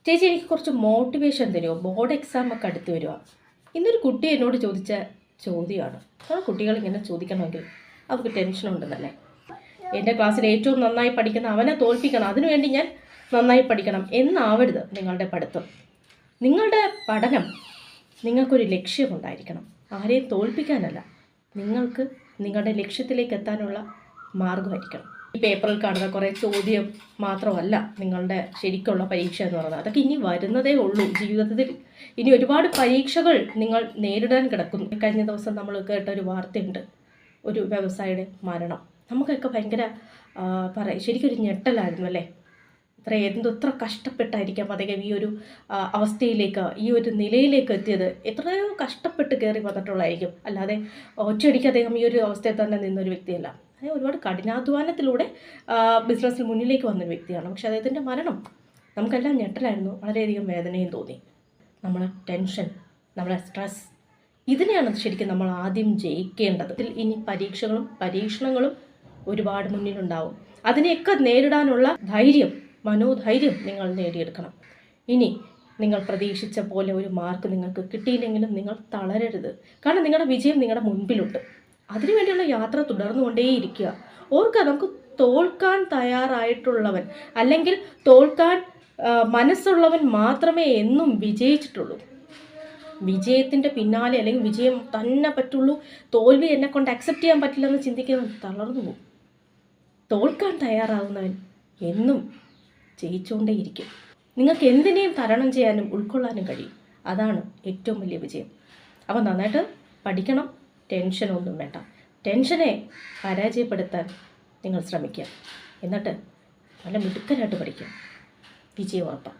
ചേച്ചി എനിക്ക് കുറച്ച് മോട്ടിവേഷൻ തരുമോ, ബോർഡ് എക്സാം ഒക്കെ അടുത്ത് വരുക. ഇന്നൊരു കുട്ടി എന്നോട് ചോദിച്ച ചോദ്യമാണ്. ആ കുട്ടികൾ ഇങ്ങനെ ചോദിക്കണമെങ്കിൽ അവർക്ക് ടെൻഷൻ ഉണ്ടെന്നല്ലേ. എൻ്റെ ക്ലാസ്സിൽ ഏറ്റവും നന്നായി പഠിക്കുന്ന അവനെ തോൽപ്പിക്കണം, അതിനുവേണ്ടി ഞാൻ നന്നായി പഠിക്കണം എന്നാവരുത് നിങ്ങളുടെ പഠിത്തം. നിങ്ങളുടെ പഠനം നിങ്ങൾക്കൊരു ലക്ഷ്യമുണ്ടായിരിക്കണം, ആരെയും തോൽപ്പിക്കാനല്ല, നിങ്ങൾക്ക് നിങ്ങളുടെ ലക്ഷ്യത്തിലേക്ക് എത്താനുള്ള മാർഗമായിരിക്കണം. ഈ പേപ്പറിൽ കാണുന്ന കുറേ ചോദ്യം മാത്രമല്ല നിങ്ങളുടെ ശരിക്കുള്ള പരീക്ഷ എന്ന് പറയുന്നത്. അതൊക്കെ ഇനി വരുന്നതേ ഉള്ളൂ. ജീവിതത്തിൽ ഇനി ഒരുപാട് പരീക്ഷകൾ നിങ്ങൾ നേരിടാൻ കിടക്കുന്നു. കഴിഞ്ഞ ദിവസം നമ്മൾ കേട്ട ഒരു വാർത്തയുണ്ട്, ഒരു വ്യവസായിയുടെ മരണം. നമുക്കൊക്കെ ഭയങ്കര ശരിക്കൊരു ഞെട്ടലായിരുന്നു അല്ലേ. എത്ര കഷ്ടപ്പെട്ടായിരിക്കാം അദ്ദേഹം ഈ ഒരു അവസ്ഥയിലേക്ക്, ഈ ഒരു നിലയിലേക്ക് എത്തിയത്. എത്രയോ കഷ്ടപ്പെട്ട് കയറി വന്നിട്ടുള്ളതായിരിക്കും, അല്ലാതെ ഒറ്റയടിക്ക് അദ്ദേഹം ഈ ഒരു അവസ്ഥയിൽ തന്നെ നിന്നൊരു വ്യക്തിയല്ല. അദ്ദേഹം ഒരുപാട് കഠിനാധ്വാനത്തിലൂടെ ബിസിനസ്സിൽ മുന്നിലേക്ക് വന്നൊരു വ്യക്തിയാണ്. പക്ഷെ അദ്ദേഹത്തിൻ്റെ മരണം നമുക്കെല്ലാം ഞെട്ടലായിരുന്നു, വളരെയധികം വേദനയും തോന്നി. നമ്മളെ ടെൻഷൻ, നമ്മളെ സ്ട്രെസ്, ഇതിനെയാണ് ശരിക്കും നമ്മൾ ആദ്യം ജയിക്കേണ്ടത്. ഇനി പരീക്ഷകളും പരീക്ഷണങ്ങളും ഒരുപാട് മുന്നിലുണ്ടാവും. അതിനെയൊക്കെ നേരിടാനുള്ള മനോധൈര്യം നിങ്ങൾ നേടിയെടുക്കണം. ഇനി നിങ്ങൾ പ്രതീക്ഷിച്ച പോലെ ഒരു മാർക്ക് നിങ്ങൾക്ക് കിട്ടിയില്ലെങ്കിലും നിങ്ങൾ തളരരുത്. കാരണം നിങ്ങളുടെ വിജയം നിങ്ങളുടെ മുൻപിലുണ്ട്. അതിനുവേണ്ടിയുള്ള യാത്ര തുടർന്നുകൊണ്ടേയിരിക്കുക. ഓർക്കുക, നമുക്ക് തോൽക്കാൻ തയ്യാറായിട്ടുള്ളവൻ അല്ലെങ്കിൽ തോൽക്കാൻ മനസ്സുള്ളവൻ മാത്രമേ എന്നും വിജയിച്ചിട്ടുള്ളൂ. വിജയത്തിൻ്റെ പിന്നാലെ അല്ലെങ്കിൽ വിജയം തന്നെ പറ്റുള്ളൂ, തോൽവി എന്നെ കൊണ്ട് അക്സെപ്റ്റ് ചെയ്യാൻ പറ്റില്ലെന്ന് ചിന്തിക്കുന്നത് തളർന്നു പോകും. തോൽക്കാൻ തയ്യാറാവുന്നവൻ എന്നും ജയിച്ചുകൊണ്ടേയിരിക്കും. നിങ്ങൾക്ക് എന്തിനേയും തരണം ചെയ്യാനും ഉൾക്കൊള്ളാനും കഴിയും. അതാണ് ഏറ്റവും വലിയ വിജയം. അപ്പോൾ നന്നായിട്ട് പഠിക്കണം, ടെൻഷനൊന്നും വേണ്ട. ടെൻഷനെ പരാജയപ്പെടുത്താൻ നിങ്ങൾ ശ്രമിക്കുക. എന്നിട്ട് നല്ല മിടുക്കനായിട്ട് പഠിക്കുക. വിജയം ഉറപ്പാണ്.